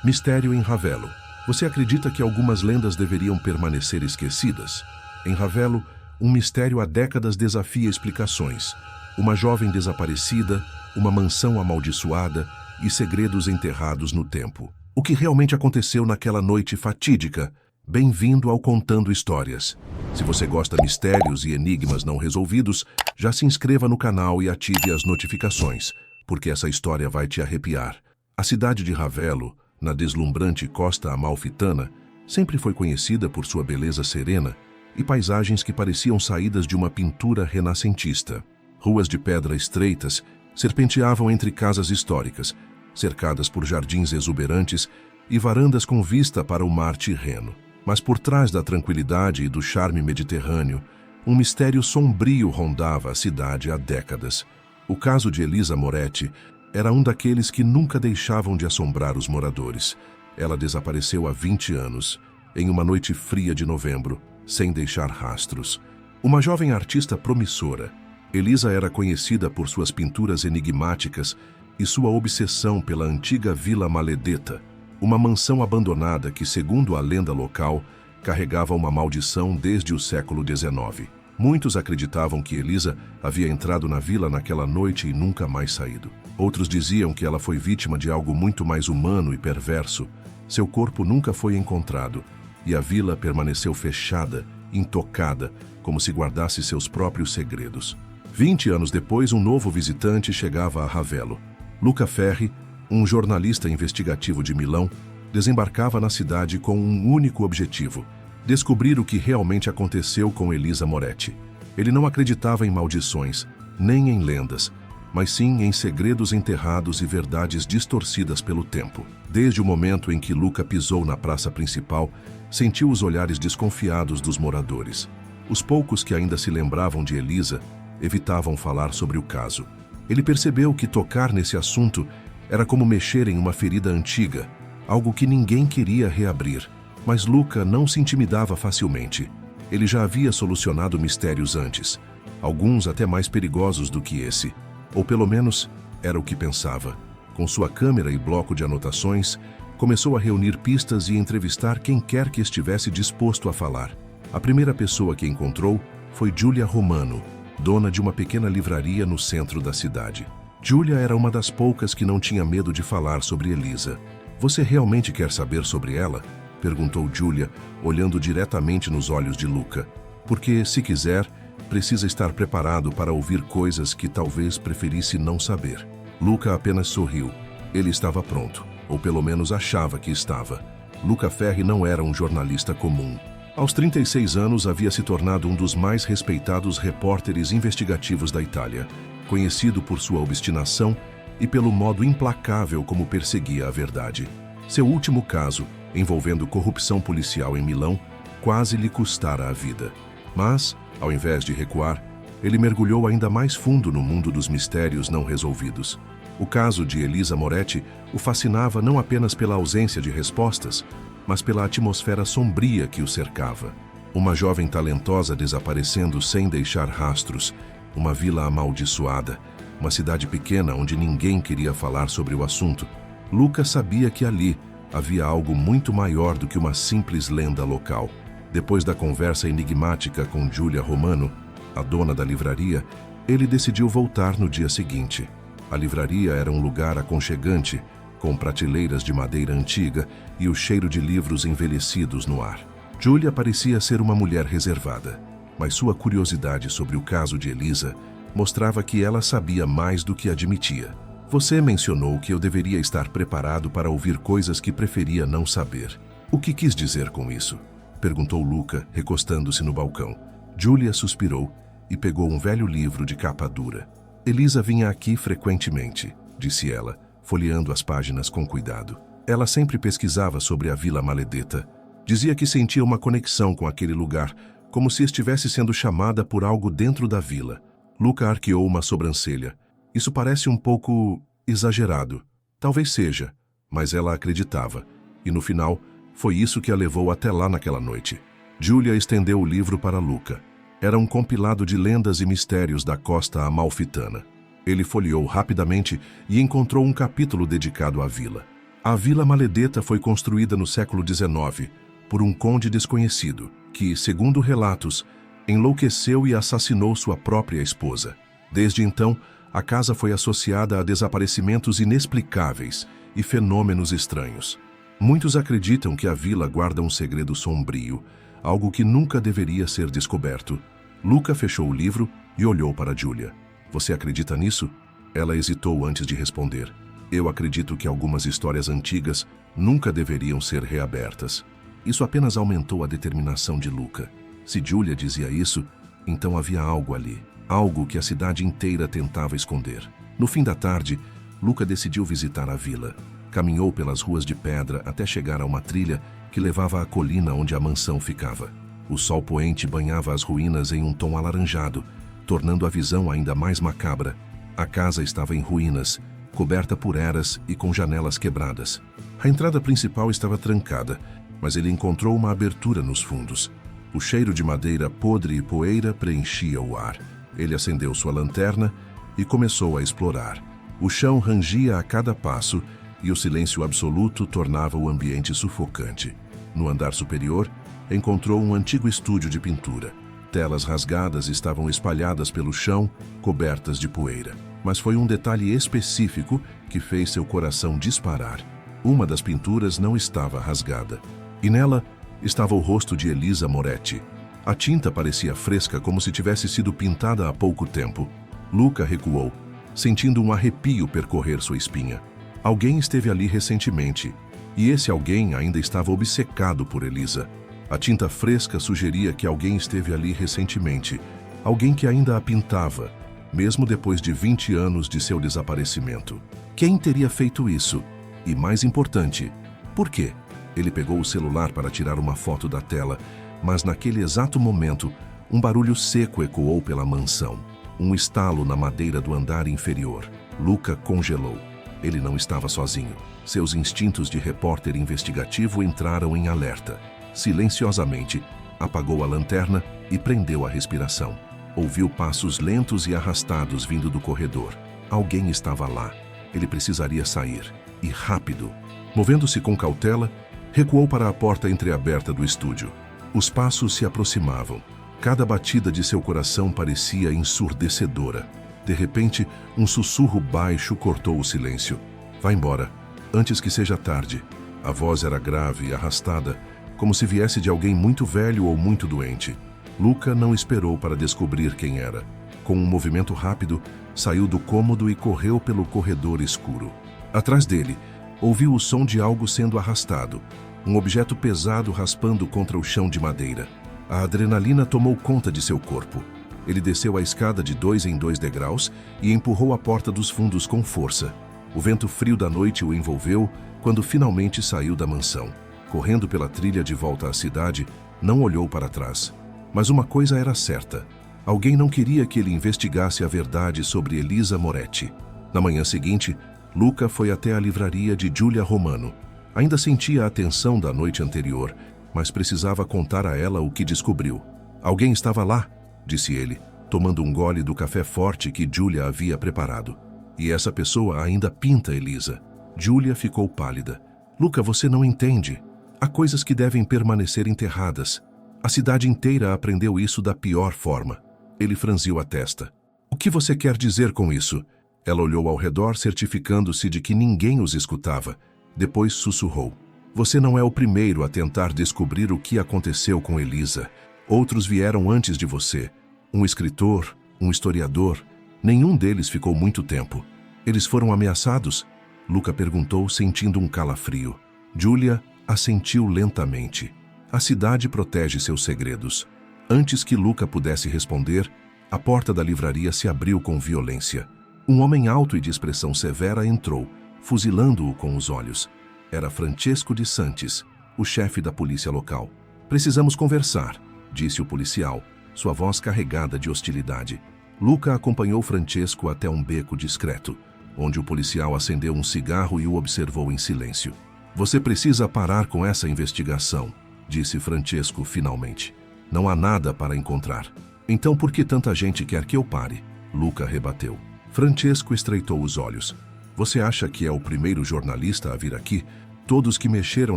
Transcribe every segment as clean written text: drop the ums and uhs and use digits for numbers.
Mistério em Ravello. Você acredita que algumas lendas deveriam permanecer esquecidas? Em Ravello, um mistério há décadas desafia explicações. Uma jovem desaparecida, uma mansão amaldiçoada e segredos enterrados no tempo. O que realmente aconteceu naquela noite fatídica? Bem-vindo ao Contando Histórias. Se você gosta de mistérios e enigmas não resolvidos, já se inscreva no canal e ative as notificações, porque essa história vai te arrepiar. A cidade de Ravello, na deslumbrante costa amalfitana, sempre foi conhecida por sua beleza serena e paisagens que pareciam saídas de uma pintura renascentista. Ruas de pedra estreitas serpenteavam entre casas históricas, cercadas por jardins exuberantes e varandas com vista para o mar Tirreno. Mas por trás da tranquilidade e do charme mediterrâneo, um mistério sombrio rondava a cidade há décadas. O caso de Elisa Moretti era um daqueles que nunca deixavam de assombrar os moradores. Ela desapareceu há 20 anos, em uma noite fria de novembro, sem deixar rastros. Uma jovem artista promissora, Elisa era conhecida por suas pinturas enigmáticas e sua obsessão pela antiga Vila Maledetta, uma mansão abandonada que, segundo a lenda local, carregava uma maldição desde o século XIX. Muitos acreditavam que Elisa havia entrado na vila naquela noite e nunca mais saído. Outros diziam que ela foi vítima de algo muito mais humano e perverso. Seu corpo nunca foi encontrado e a vila permaneceu fechada, intocada, como se guardasse seus próprios segredos. 20 anos depois, um novo visitante chegava a Ravello. Luca Ferri, um jornalista investigativo de Milão, desembarcava na cidade com um único objetivo: descobrir o que realmente aconteceu com Elisa Moretti. Ele não acreditava em maldições, nem em lendas, mas sim em segredos enterrados e verdades distorcidas pelo tempo. Desde o momento em que Luca pisou na praça principal, sentiu os olhares desconfiados dos moradores. Os poucos que ainda se lembravam de Elisa evitavam falar sobre o caso. Ele percebeu que tocar nesse assunto era como mexer em uma ferida antiga, algo que ninguém queria reabrir. Mas Luca não se intimidava facilmente. Ele já havia solucionado mistérios antes, alguns até mais perigosos do que esse. Ou pelo menos, era o que pensava. Com sua câmera e bloco de anotações, começou a reunir pistas e entrevistar quem quer que estivesse disposto a falar. A primeira pessoa que encontrou foi Giulia Romano, dona de uma pequena livraria no centro da cidade. Giulia era uma das poucas que não tinha medo de falar sobre Elisa. "Você realmente quer saber sobre ela?" perguntou Giulia, olhando diretamente nos olhos de Luca. "Porque, se quiser, precisa estar preparado para ouvir coisas que talvez preferisse não saber." Luca apenas sorriu. Ele estava pronto, ou pelo menos achava que estava. Luca Ferri não era um jornalista comum. Aos 36 anos, havia se tornado um dos mais respeitados repórteres investigativos da Itália, conhecido por sua obstinação e pelo modo implacável como perseguia a verdade. Seu último caso, envolvendo corrupção policial em Milão, quase lhe custara a vida. Mas, ao invés de recuar, ele mergulhou ainda mais fundo no mundo dos mistérios não resolvidos. O caso de Elisa Moretti o fascinava não apenas pela ausência de respostas, mas pela atmosfera sombria que o cercava. Uma jovem talentosa desaparecendo sem deixar rastros, uma vila amaldiçoada, uma cidade pequena onde ninguém queria falar sobre o assunto. Luca sabia que ali havia algo muito maior do que uma simples lenda local. Depois da conversa enigmática com Giulia Romano, a dona da livraria, ele decidiu voltar no dia seguinte. A livraria era um lugar aconchegante, com prateleiras de madeira antiga e o cheiro de livros envelhecidos no ar. Giulia parecia ser uma mulher reservada, mas sua curiosidade sobre o caso de Elisa mostrava que ela sabia mais do que admitia. "Você mencionou que eu deveria estar preparado para ouvir coisas que preferia não saber. O que quis dizer com isso?" perguntou Luca, recostando-se no balcão. Giulia suspirou e pegou um velho livro de capa dura. "Elisa vinha aqui frequentemente", disse ela, folheando as páginas com cuidado. Ela sempre pesquisava sobre a Vila Maledetta. Dizia que sentia uma conexão com aquele lugar, como se estivesse sendo chamada por algo dentro da vila. Luca arqueou uma sobrancelha. "Isso parece um pouco exagerado." "Talvez seja", mas ela acreditava. E no final, foi isso que a levou até lá naquela noite. Giulia estendeu o livro para Luca. Era um compilado de lendas e mistérios da costa amalfitana. Ele folheou rapidamente e encontrou um capítulo dedicado à vila. A Vila Maledetta foi construída no século XIX por um conde desconhecido que, segundo relatos, enlouqueceu e assassinou sua própria esposa. Desde então, a casa foi associada a desaparecimentos inexplicáveis e fenômenos estranhos. Muitos acreditam que a vila guarda um segredo sombrio, algo que nunca deveria ser descoberto. Luca fechou o livro e olhou para Julia. Você acredita nisso? Ela hesitou antes de responder. Eu acredito que algumas histórias antigas nunca deveriam ser reabertas. Isso apenas aumentou a determinação de Luca. Se Julia dizia isso, então havia algo ali. Algo que a cidade inteira tentava esconder. No fim da tarde, Luca decidiu visitar a vila. Caminhou pelas ruas de pedra até chegar a uma trilha que levava à colina onde a mansão ficava. O sol poente banhava as ruínas em um tom alaranjado, tornando a visão ainda mais macabra. A casa estava em ruínas, coberta por eras e com janelas quebradas. A entrada principal estava trancada, mas ele encontrou uma abertura nos fundos. O cheiro de madeira podre e poeira preenchia o ar. Ele acendeu sua lanterna e começou a explorar. O chão rangia a cada passo e o silêncio absoluto tornava o ambiente sufocante. No andar superior, encontrou um antigo estúdio de pintura. Telas rasgadas estavam espalhadas pelo chão, cobertas de poeira. Mas foi um detalhe específico que fez seu coração disparar. Uma das pinturas não estava rasgada. E nela estava o rosto de Elisa Moretti. A tinta parecia fresca, como se tivesse sido pintada há pouco tempo. Luca recuou, sentindo um arrepio percorrer sua espinha. Alguém esteve ali recentemente, e esse alguém ainda estava obcecado por Elisa. A tinta fresca sugeria que alguém esteve ali recentemente, alguém que ainda a pintava, mesmo depois de 20 anos de seu desaparecimento. Quem teria feito isso? E mais importante, por quê? Ele pegou o celular para tirar uma foto da tela, mas naquele exato momento, um barulho seco ecoou pela mansão. Um estalo na madeira do andar inferior. Luca congelou. Ele não estava sozinho. Seus instintos de repórter investigativo entraram em alerta. Silenciosamente, apagou a lanterna e prendeu a respiração. Ouviu passos lentos e arrastados vindo do corredor. Alguém estava lá. Ele precisaria sair. E rápido. Movendo-se com cautela, recuou para a porta entreaberta do estúdio. Os passos se aproximavam. Cada batida de seu coração parecia ensurdecedora. De repente, um sussurro baixo cortou o silêncio. Vá embora, antes que seja tarde. A voz era grave e arrastada, como se viesse de alguém muito velho ou muito doente. Luca não esperou para descobrir quem era. Com um movimento rápido, saiu do cômodo e correu pelo corredor escuro. Atrás dele, ouviu o som de algo sendo arrastado, um objeto pesado raspando contra o chão de madeira. A adrenalina tomou conta de seu corpo. Ele desceu a escada de 2 em 2 degraus e empurrou a porta dos fundos com força. O vento frio da noite o envolveu quando finalmente saiu da mansão. Correndo pela trilha de volta à cidade, não olhou para trás. Mas uma coisa era certa. Alguém não queria que ele investigasse a verdade sobre Elisa Moretti. Na manhã seguinte, Luca foi até a livraria de Julia Romano. Ainda sentia a tensão da noite anterior, mas precisava contar a ela o que descobriu. Alguém estava lá, disse ele, tomando um gole do café forte que Julia havia preparado. E essa pessoa ainda pinta Elisa. Julia ficou pálida. Luca, você não entende. Há coisas que devem permanecer enterradas. A cidade inteira aprendeu isso da pior forma. Ele franziu a testa. O que você quer dizer com isso? Ela olhou ao redor, certificando-se de que ninguém os escutava. Depois sussurrou. Você não é o primeiro a tentar descobrir o que aconteceu com Elisa. Outros vieram antes de você. Um escritor, um historiador. Nenhum deles ficou muito tempo. Eles foram ameaçados? Luca perguntou, sentindo um calafrio. Julia assentiu lentamente. A cidade protege seus segredos. Antes que Luca pudesse responder, a porta da livraria se abriu com violência. Um homem alto e de expressão severa entrou, fuzilando-o com os olhos. Era Francesco de Santis, o chefe da polícia local. Precisamos conversar, disse o policial, sua voz carregada de hostilidade. Luca acompanhou Francesco até um beco discreto, onde o policial acendeu um cigarro e o observou em silêncio. Você precisa parar com essa investigação, disse Francesco finalmente. Não há nada para encontrar. Então por que tanta gente quer que eu pare? Luca rebateu. Francesco estreitou os olhos. Você acha que é o primeiro jornalista a vir aqui? Todos que mexeram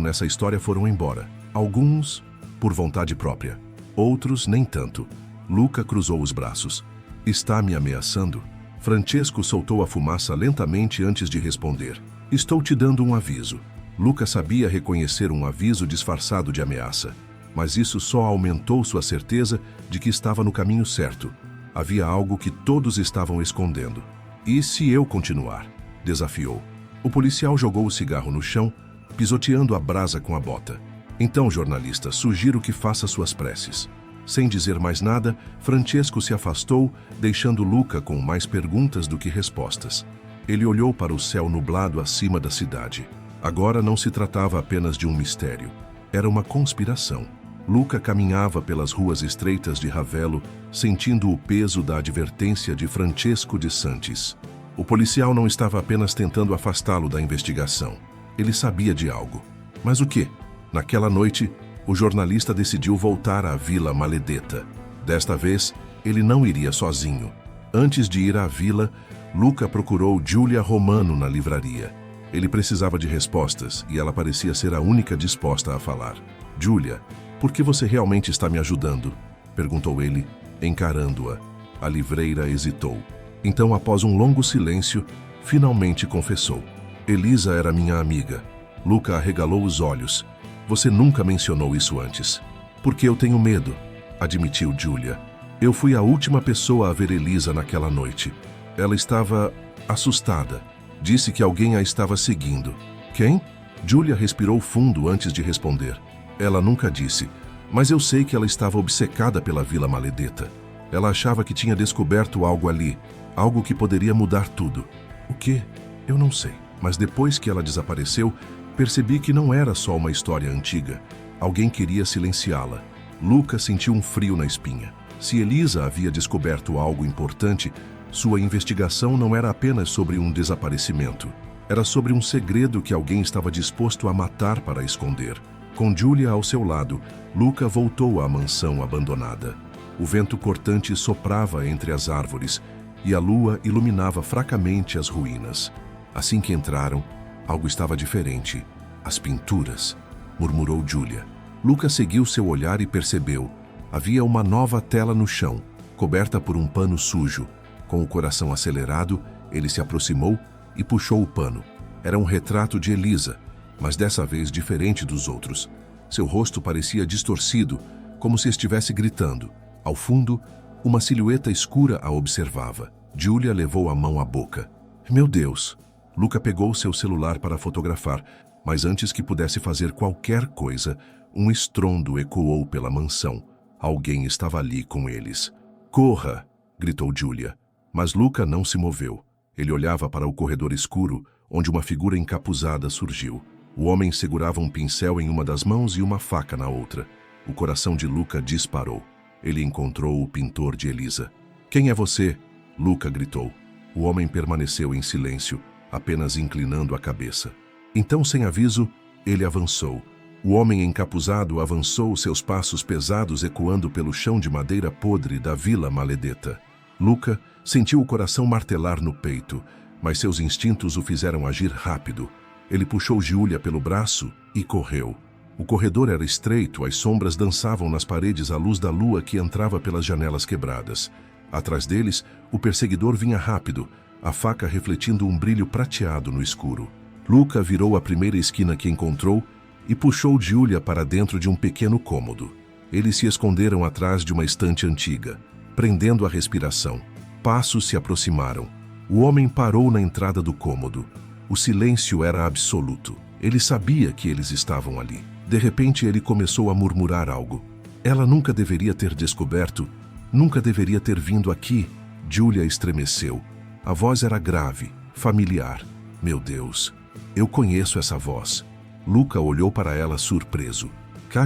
nessa história foram embora. Alguns por vontade própria. Outros nem tanto. Luca cruzou os braços. Está me ameaçando? Francesco soltou a fumaça lentamente antes de responder. Estou te dando um aviso. Luca sabia reconhecer um aviso disfarçado de ameaça. Mas isso só aumentou sua certeza de que estava no caminho certo. Havia algo que todos estavam escondendo. E se eu continuar? Desafiou. O policial jogou o cigarro no chão, pisoteando a brasa com a bota. Então, jornalista, sugiro que faça suas preces. Sem dizer mais nada, Francesco se afastou, deixando Luca com mais perguntas do que respostas. Ele olhou para o céu nublado acima da cidade. Agora não se tratava apenas de um mistério. Era uma conspiração. Luca caminhava pelas ruas estreitas de Ravello, sentindo o peso da advertência de Francesco de Santis. O policial não estava apenas tentando afastá-lo da investigação. Ele sabia de algo. Mas o quê? Naquela noite, o jornalista decidiu voltar à Vila Maledetta. Desta vez, ele não iria sozinho. Antes de ir à vila, Luca procurou Giulia Romano na livraria. Ele precisava de respostas e ela parecia ser a única disposta a falar. Giulia, por que você realmente está me ajudando? Perguntou ele, encarando-a. A livreira hesitou. Então, após um longo silêncio, finalmente confessou. Elisa era minha amiga. Luca arregalou os olhos. Você nunca mencionou isso antes. Porque eu tenho medo, admitiu Giulia. Eu fui a última pessoa a ver Elisa naquela noite. Ela estava assustada. Disse que alguém a estava seguindo. Quem? Giulia respirou fundo antes de responder. Ela nunca disse, mas eu sei que ela estava obcecada pela Vila Maledetta. Ela achava que tinha descoberto algo ali, algo que poderia mudar tudo. O quê? Eu não sei. Mas depois que ela desapareceu, percebi que não era só uma história antiga. Alguém queria silenciá-la. Luca sentiu um frio na espinha. Se Elisa havia descoberto algo importante, sua investigação não era apenas sobre um desaparecimento. Era sobre um segredo que alguém estava disposto a matar para esconder. Com Giulia ao seu lado, Luca voltou à mansão abandonada. O vento cortante soprava entre as árvores e a lua iluminava fracamente as ruínas. Assim que entraram, algo estava diferente. As pinturas, murmurou Giulia. Luca seguiu seu olhar e percebeu. Havia uma nova tela no chão, coberta por um pano sujo. Com o coração acelerado, ele se aproximou e puxou o pano. Era um retrato de Elisa, mas dessa vez diferente dos outros. Seu rosto parecia distorcido, como se estivesse gritando. Ao fundo, uma silhueta escura a observava. Giulia levou a mão à boca. Meu Deus! Luca pegou seu celular para fotografar, mas antes que pudesse fazer qualquer coisa, um estrondo ecoou pela mansão. Alguém estava ali com eles. Corra! Gritou Giulia. Mas Luca não se moveu. Ele olhava para o corredor escuro, onde uma figura encapuzada surgiu. O homem segurava um pincel em uma das mãos e uma faca na outra. O coração de Luca disparou. Ele encontrou o pintor de Elisa. Quem é você? Luca gritou. O homem permaneceu em silêncio, apenas inclinando a cabeça. Então, sem aviso, ele avançou. O homem encapuzado avançou, seus passos pesados ecoando pelo chão de madeira podre da Vila Maledetta. Luca sentiu o coração martelar no peito, mas seus instintos o fizeram agir rápido. Ele puxou Giulia pelo braço e correu. O corredor era estreito, as sombras dançavam nas paredes à luz da lua que entrava pelas janelas quebradas. Atrás deles, o perseguidor vinha rápido, a faca refletindo um brilho prateado no escuro. Luca virou a primeira esquina que encontrou e puxou Giulia para dentro de um pequeno cômodo. Eles se esconderam atrás de uma estante antiga, prendendo a respiração. Passos se aproximaram. O homem parou na entrada do cômodo. O silêncio era absoluto. Ele sabia que eles estavam ali. De repente, ele começou a murmurar algo. Ela nunca deveria ter descoberto, nunca deveria ter vindo aqui. Giulia estremeceu. A voz era grave, familiar. Meu Deus, eu conheço essa voz. Luca olhou para ela surpreso.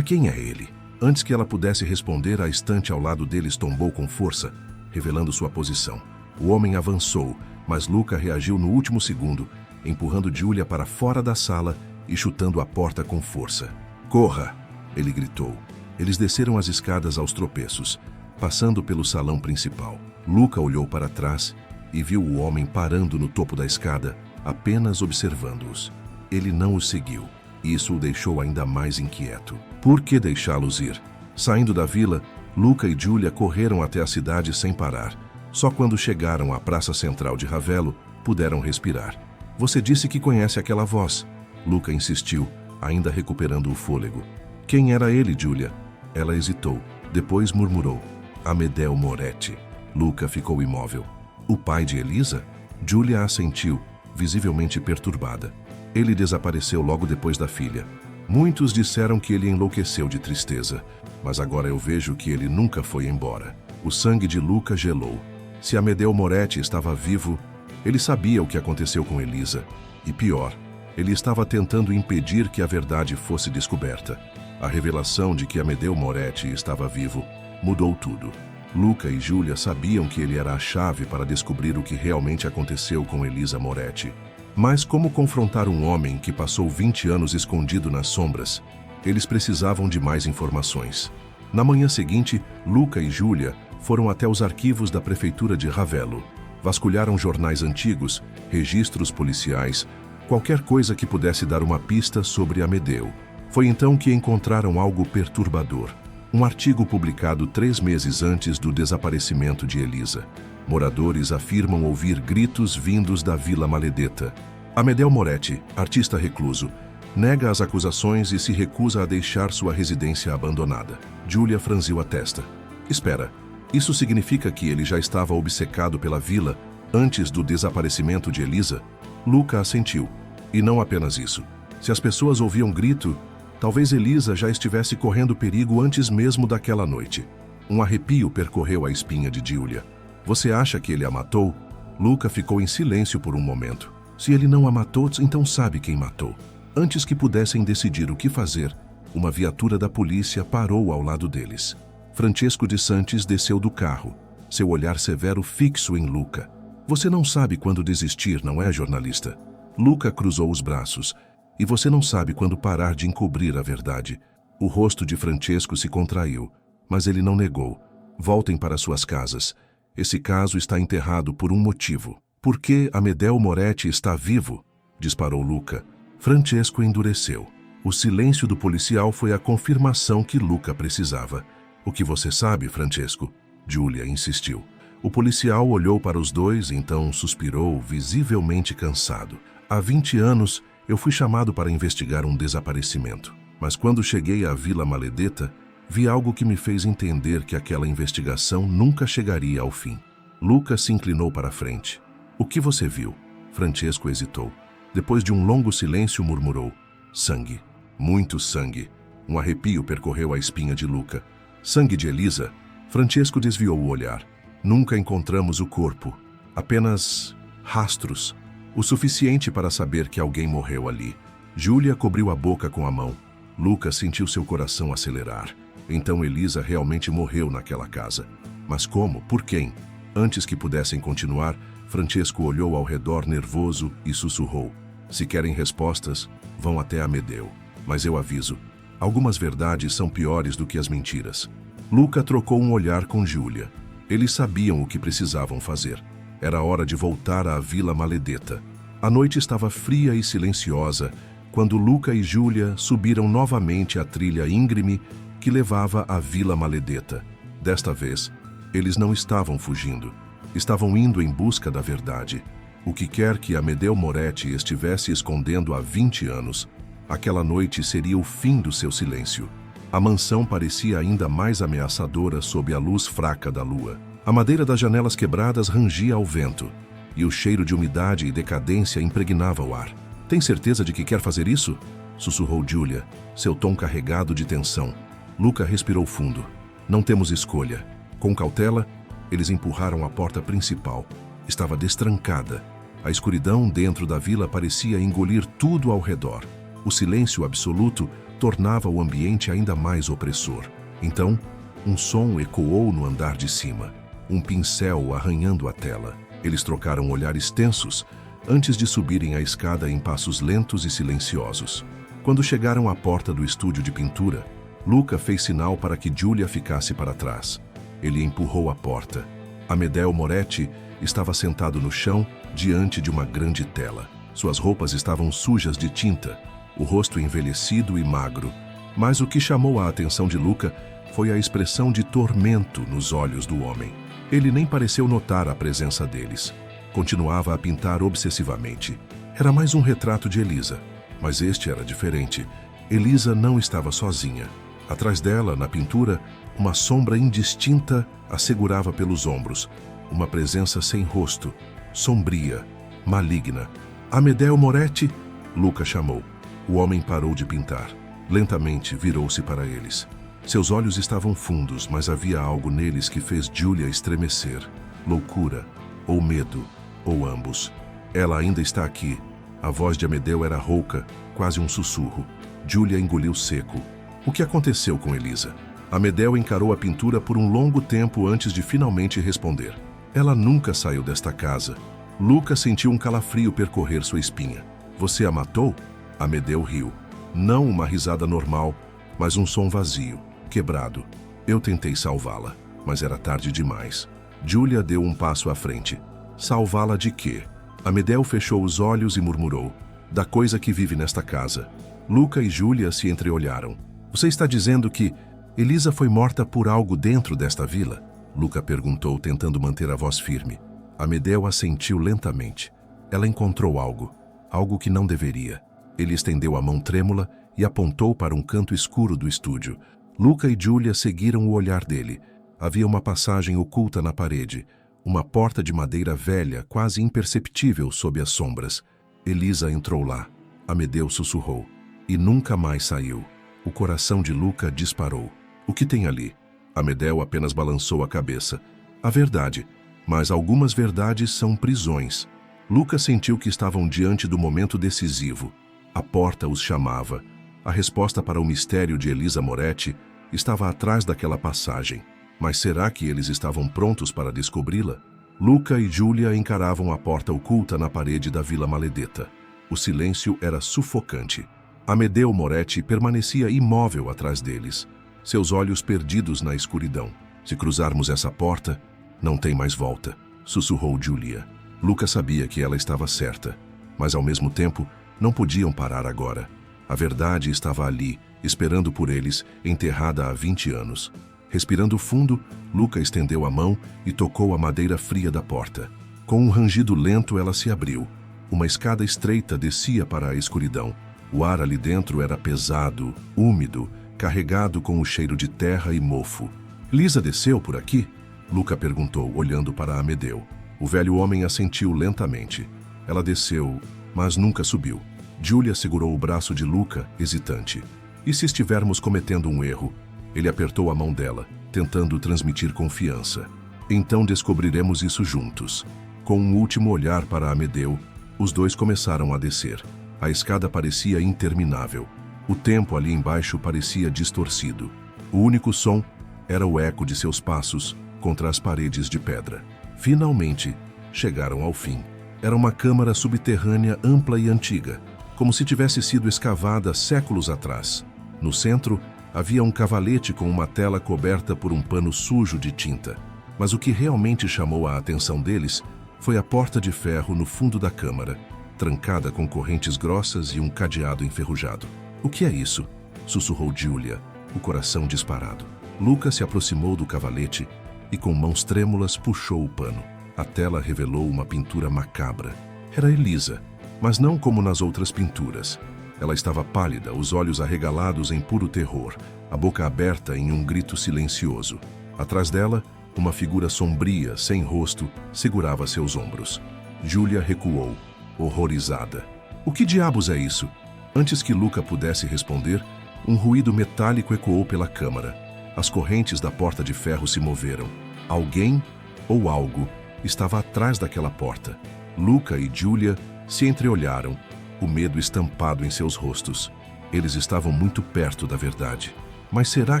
Quem é ele? Antes que ela pudesse responder, a estante ao lado deles tombou com força, revelando sua posição. O homem avançou, mas Luca reagiu no último segundo, empurrando Giulia para fora da sala e chutando a porta com força. Corra! Ele gritou. Eles desceram as escadas aos tropeços, passando pelo salão principal. Luca olhou para trás e viu o homem parando no topo da escada, apenas observando-os. Ele não os seguiu. Isso o deixou ainda mais inquieto. Por que deixá-los ir? Saindo da vila, Luca e Giulia correram até a cidade sem parar. Só quando chegaram à praça central de Ravello, puderam respirar. Você disse que conhece aquela voz. Luca insistiu, ainda recuperando o fôlego. Quem era ele, Giulia? Ela hesitou. Depois murmurou. Amedeo Moretti. Luca ficou imóvel. O pai de Elisa? Giulia assentiu, visivelmente perturbada. Ele desapareceu logo depois da filha. Muitos disseram que ele enlouqueceu de tristeza, mas agora eu vejo que ele nunca foi embora. O sangue de Luca gelou. Se Amedeo Moretti estava vivo, ele sabia o que aconteceu com Elisa. E pior, ele estava tentando impedir que a verdade fosse descoberta. A revelação de que Amedeo Moretti estava vivo mudou tudo. Luca e Giulia sabiam que ele era a chave para descobrir o que realmente aconteceu com Elisa Moretti. Mas como confrontar um homem que passou 20 anos escondido nas sombras? Eles precisavam de mais informações. Na manhã seguinte, Luca e Giulia foram até os arquivos da prefeitura de Ravello. Vasculharam jornais antigos, registros policiais, qualquer coisa que pudesse dar uma pista sobre Amedeo. Foi então que encontraram algo perturbador. Um artigo publicado 3 meses antes do desaparecimento de Elisa. Moradores afirmam ouvir gritos vindos da Vila Maledetta. Amedeo Moretti, artista recluso, nega as acusações e se recusa a deixar sua residência abandonada. Giulia franziu a testa. Espera, isso significa que ele já estava obcecado pela vila antes do desaparecimento de Elisa? Luca assentiu. E não apenas isso. Se as pessoas ouviam grito, talvez Elisa já estivesse correndo perigo antes mesmo daquela noite. Um arrepio percorreu a espinha de Giulia. Você acha que ele a matou? Luca ficou em silêncio por um momento. Se ele não a matou, então sabe quem matou. Antes que pudessem decidir o que fazer, uma viatura da polícia parou ao lado deles. Francesco de Santis desceu do carro, seu olhar severo fixo em Luca. Você não sabe quando desistir, não é, jornalista? Luca cruzou os braços. E você não sabe quando parar de encobrir a verdade. O rosto de Francesco se contraiu, mas ele não negou. Voltem para suas casas. Esse caso está enterrado por um motivo. Por que Amedeo Moretti está vivo? Disparou Luca. Francesco endureceu. O silêncio do policial foi a confirmação que Luca precisava. O que você sabe, Francesco? Giulia insistiu. O policial olhou para os dois, então suspirou, visivelmente cansado. Há 20 anos, eu fui chamado para investigar um desaparecimento. Mas quando cheguei à Vila Maledetta, vi algo que me fez entender que aquela investigação nunca chegaria ao fim. Luca se inclinou para a frente. O que você viu? Francesco hesitou. Depois de um longo silêncio, murmurou. Sangue. Muito sangue. Um arrepio percorreu a espinha de Luca. Sangue de Elisa? Francesco desviou o olhar. Nunca encontramos o corpo. Apenas rastros. O suficiente para saber que alguém morreu ali. Giulia cobriu a boca com a mão. Luca sentiu seu coração acelerar. Então Elisa realmente morreu naquela casa. Mas como? Por quem? Antes que pudessem continuar, Francesco olhou ao redor nervoso e sussurrou. Se querem respostas, vão até Amedeo. Mas eu aviso, algumas verdades são piores do que as mentiras. Luca trocou um olhar com Giulia. Eles sabiam o que precisavam fazer. Era hora de voltar à Vila Maledetta. A noite estava fria e silenciosa quando Luca e Giulia subiram novamente a trilha íngreme que levava à Vila Maledetta. Desta vez, eles não estavam fugindo. Estavam indo em busca da verdade. O que quer que Amedeo Moretti estivesse escondendo há 20 anos, aquela noite seria o fim do seu silêncio. A mansão parecia ainda mais ameaçadora sob a luz fraca da lua. A madeira das janelas quebradas rangia ao vento, e o cheiro de umidade e decadência impregnava o ar. Tem certeza de que quer fazer isso? Sussurrou Giulia, seu tom carregado de tensão. Luca respirou fundo. Não temos escolha. Com cautela, eles empurraram a porta principal. Estava destrancada. A escuridão dentro da vila parecia engolir tudo ao redor. O silêncio absoluto tornava o ambiente ainda mais opressor. Então, um som ecoou no andar de cima. Um pincel arranhando a tela. Eles trocaram olhares tensos antes de subirem a escada em passos lentos e silenciosos. Quando chegaram à porta do estúdio de pintura, Luca fez sinal para que Giulia ficasse para trás. Ele empurrou a porta. Amedeo Moretti estava sentado no chão, diante de uma grande tela. Suas roupas estavam sujas de tinta, o rosto envelhecido e magro. Mas o que chamou a atenção de Luca foi a expressão de tormento nos olhos do homem. Ele nem pareceu notar a presença deles. Continuava a pintar obsessivamente. Era mais um retrato de Elisa, mas este era diferente. Elisa não estava sozinha. Atrás dela, na pintura, uma sombra indistinta a segurava pelos ombros. Uma presença sem rosto, sombria, maligna. Amedeo Moretti, Luca chamou. O homem parou de pintar. Lentamente virou-se para eles. Seus olhos estavam fundos, mas havia algo neles que fez Giulia estremecer. Loucura, ou medo, ou ambos. Ela ainda está aqui. A voz de Amedeo era rouca, quase um sussurro. Giulia engoliu seco. O que aconteceu com Elisa? Amedeo encarou a pintura por um longo tempo antes de finalmente responder. Ela nunca saiu desta casa. Luca sentiu um calafrio percorrer sua espinha. Você a matou? Amedeo riu. Não uma risada normal, mas um som vazio, quebrado. Eu tentei salvá-la, mas era tarde demais. Giulia deu um passo à frente. Salvá-la de quê? Amedeo fechou os olhos e murmurou. Da coisa que vive nesta casa. Luca e Giulia se entreolharam. Você está dizendo que Elisa foi morta por algo dentro desta vila? Luca perguntou, tentando manter a voz firme. Amedeo assentiu lentamente. Ela encontrou algo. Algo que não deveria. Ele estendeu a mão trêmula e apontou para um canto escuro do estúdio. Luca e Giulia seguiram o olhar dele. Havia uma passagem oculta na parede. Uma porta de madeira velha, quase imperceptível sob as sombras. Elisa entrou lá. Amedeo sussurrou. E nunca mais saiu. O coração de Luca disparou. O que tem ali? Amedeo apenas balançou a cabeça. A verdade. Mas algumas verdades são prisões. Luca sentiu que estavam diante do momento decisivo. A porta os chamava. A resposta para o mistério de Elisa Moretti estava atrás daquela passagem. Mas será que eles estavam prontos para descobri-la? Luca e Giulia encaravam a porta oculta na parede da Vila Maledetta. O silêncio era sufocante. Amedeo Moretti permanecia imóvel atrás deles, seus olhos perdidos na escuridão. Se cruzarmos essa porta, não tem mais volta, sussurrou Giulia. Luca sabia que ela estava certa, mas ao mesmo tempo não podiam parar agora. A verdade estava ali, esperando por eles, enterrada há 20 anos. Respirando fundo, Luca estendeu a mão e tocou a madeira fria da porta. Com um rangido lento, ela se abriu. Uma escada estreita descia para a escuridão. O ar ali dentro era pesado, úmido, carregado com o cheiro de terra e mofo. Lisa desceu por aqui? Luca perguntou, olhando para Amedeo. O velho homem assentiu lentamente. Ela desceu, mas nunca subiu. Giulia segurou o braço de Luca, hesitante. E se estivermos cometendo um erro? Ele apertou a mão dela, tentando transmitir confiança. Então descobriremos isso juntos. Com um último olhar para Amedeo, os dois começaram a descer. A escada parecia interminável. O tempo ali embaixo parecia distorcido. O único som era o eco de seus passos contra as paredes de pedra. Finalmente, chegaram ao fim. Era uma câmara subterrânea ampla e antiga, como se tivesse sido escavada séculos atrás. No centro, havia um cavalete com uma tela coberta por um pano sujo de tinta. Mas o que realmente chamou a atenção deles foi a porta de ferro no fundo da câmara, trancada com correntes grossas e um cadeado enferrujado. O que é isso? Sussurrou Giulia, o coração disparado. Luca se aproximou do cavalete e com mãos trêmulas puxou o pano. A tela revelou uma pintura macabra. Era Elisa, mas não como nas outras pinturas. Ela estava pálida, os olhos arregalados em puro terror, a boca aberta em um grito silencioso. Atrás dela, uma figura sombria, sem rosto, segurava seus ombros. Giulia recuou, horrorizada. O que diabos é isso? Antes que Luca pudesse responder, um ruído metálico ecoou pela câmara. As correntes da porta de ferro se moveram. Alguém ou algo estava atrás daquela porta. Luca e Giulia se entreolharam, o medo estampado em seus rostos. Eles estavam muito perto da verdade. Mas será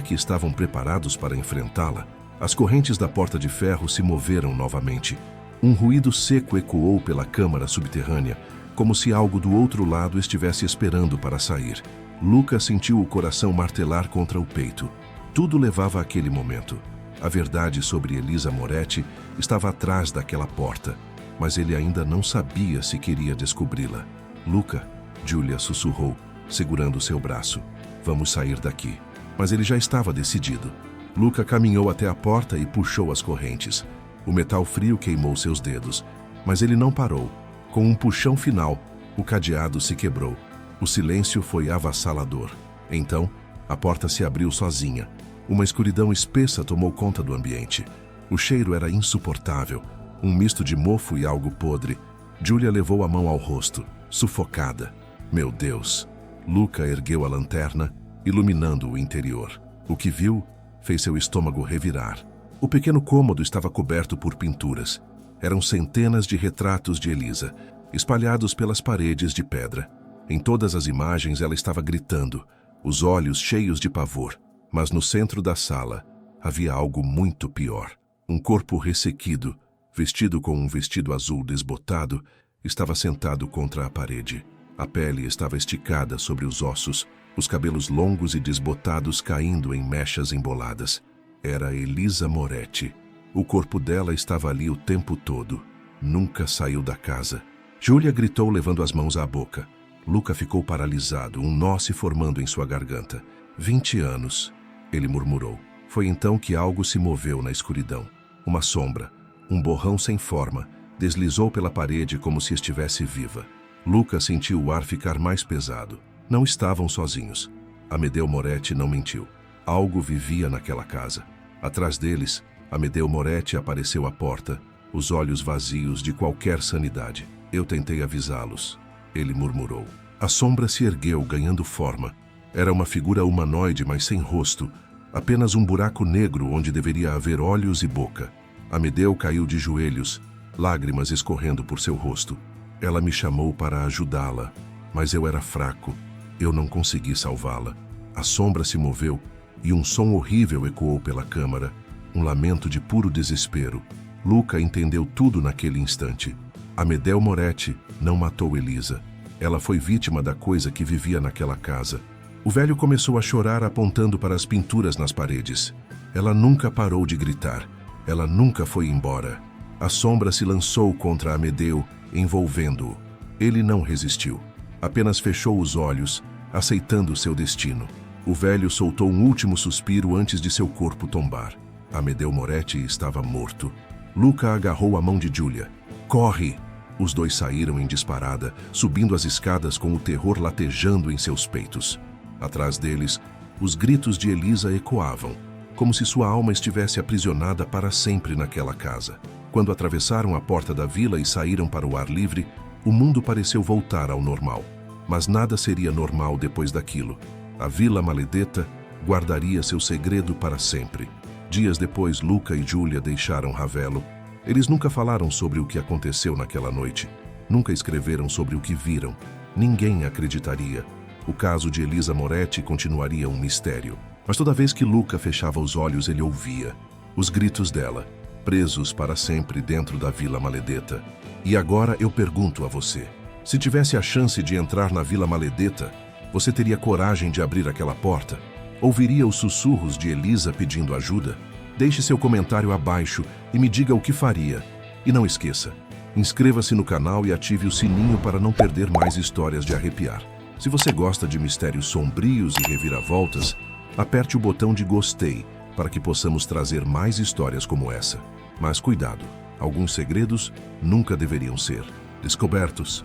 que estavam preparados para enfrentá-la? As correntes da porta de ferro se moveram novamente. Um ruído seco ecoou pela câmara subterrânea, como se algo do outro lado estivesse esperando para sair. Luca sentiu o coração martelar contra o peito. Tudo levava àquele momento. A verdade sobre Elisa Moretti estava atrás daquela porta, mas ele ainda não sabia se queria descobri-la. Luca, Julia sussurrou, segurando seu braço. Vamos sair daqui. Mas ele já estava decidido. Luca caminhou até a porta e puxou as correntes. O metal frio queimou seus dedos, mas ele não parou. Com um puxão final, o cadeado se quebrou. O silêncio foi avassalador. Então, a porta se abriu sozinha. Uma escuridão espessa tomou conta do ambiente. O cheiro era insuportável, um misto de mofo e algo podre. Julia levou a mão ao rosto, sufocada. Meu Deus! Luca ergueu a lanterna, iluminando o interior. O que viu fez seu estômago revirar. O pequeno cômodo estava coberto por pinturas. Eram centenas de retratos de Elisa, espalhados pelas paredes de pedra. Em todas as imagens ela estava gritando, os olhos cheios de pavor. Mas no centro da sala havia algo muito pior. Um corpo ressequido, vestido com um vestido azul desbotado, estava sentado contra a parede. A pele estava esticada sobre os ossos, os cabelos longos e desbotados caindo em mechas emboladas. Era Elisa Moretti. O corpo dela estava ali o tempo todo. Nunca saiu da casa. Julia gritou levando as mãos à boca. Luca ficou paralisado, um nó se formando em sua garganta. 20 anos, ele murmurou. Foi então que algo se moveu na escuridão. Uma sombra, um borrão sem forma, deslizou pela parede como se estivesse viva. Luca sentiu o ar ficar mais pesado. Não estavam sozinhos. Amedeo Moretti não mentiu. Algo vivia naquela casa. Atrás deles, Amedeo Moretti apareceu à porta, os olhos vazios de qualquer sanidade. Eu tentei avisá-los, ele murmurou. A sombra se ergueu, ganhando forma. Era uma figura humanoide, mas sem rosto, apenas um buraco negro onde deveria haver olhos e boca. Amedeo caiu de joelhos, lágrimas escorrendo por seu rosto. Ela me chamou para ajudá-la, mas eu era fraco. Eu não consegui salvá-la. A sombra se moveu e um som horrível ecoou pela câmara, um lamento de puro desespero. Luca entendeu tudo naquele instante. Amedeo Moretti não matou Elisa. Ela foi vítima da coisa que vivia naquela casa. O velho começou a chorar apontando para as pinturas nas paredes. Ela nunca parou de gritar. Ela nunca foi embora. A sombra se lançou contra Amedeo, envolvendo-o. Ele não resistiu. Apenas fechou os olhos, aceitando seu destino. O velho soltou um último suspiro antes de seu corpo tombar. Amedeo Moretti estava morto. Luca agarrou a mão de Julia. Corre! Os dois saíram em disparada, subindo as escadas com o terror latejando em seus peitos. Atrás deles, os gritos de Elisa ecoavam, como se sua alma estivesse aprisionada para sempre naquela casa. Quando atravessaram a porta da vila e saíram para o ar livre, o mundo pareceu voltar ao normal. Mas nada seria normal depois daquilo. A Vila Maledetta guardaria seu segredo para sempre. Dias depois, Luca e Julia deixaram Ravello. Eles nunca falaram sobre o que aconteceu naquela noite. Nunca escreveram sobre o que viram. Ninguém acreditaria. O caso de Elisa Moretti continuaria um mistério. Mas toda vez que Luca fechava os olhos, ele ouvia os gritos dela, presos para sempre dentro da Vila Maledetta. E agora eu pergunto a você, se tivesse a chance de entrar na Vila Maledetta, você teria coragem de abrir aquela porta? Ouviria os sussurros de Elisa pedindo ajuda? Deixe seu comentário abaixo e me diga o que faria. E não esqueça, inscreva-se no canal e ative o sininho para não perder mais histórias de arrepiar. Se você gosta de mistérios sombrios e reviravoltas, aperte o botão de gostei para que possamos trazer mais histórias como essa. Mas cuidado, alguns segredos nunca deveriam ser descobertos.